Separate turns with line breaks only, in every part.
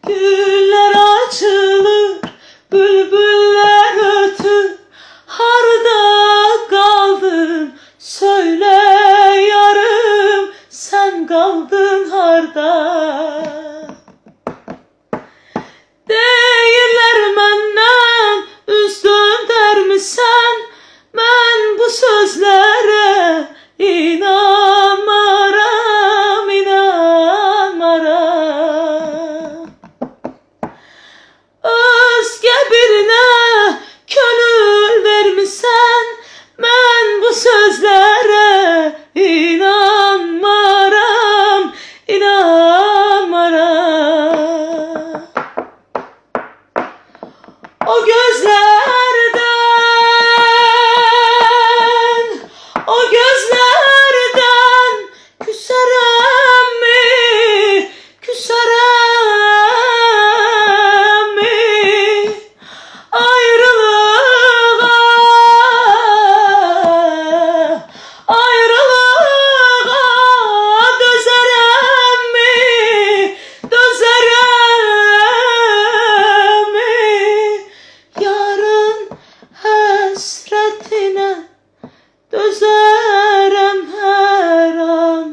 Güller açılır, bülbüller ötür. Harda kaldın söyle yarım, sen kaldın harda. Deyirler menden üz döndərmisən, mən bu sözlərə inanmaram, inanmaram. Özgə birinə könül vermisən, mən bu sözlərə inanmaram, inanmaram. O gözlerden, o gözlerden küsərəm mi, küsərəm mi? Ayrılığa, ayrılığa dözərəm mi, dözərəm mi? Yarın həsrətinə dözərəm hər an,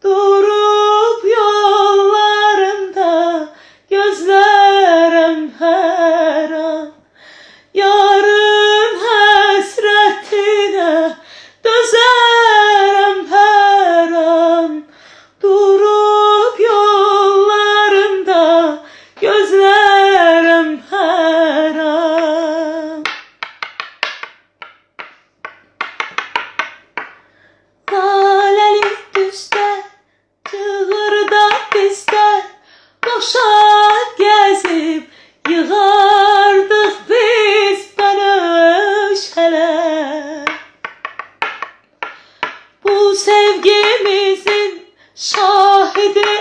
durub yollarında gözlərəm hər an. Yarın həsrətinə dözərəm hər an, durub yollarında gözlərəm hər an. Laleli düzdə, cığırda bizdə, boşa gəzib yığardıq biz bənövşələ. Bu sevgimizin şahidi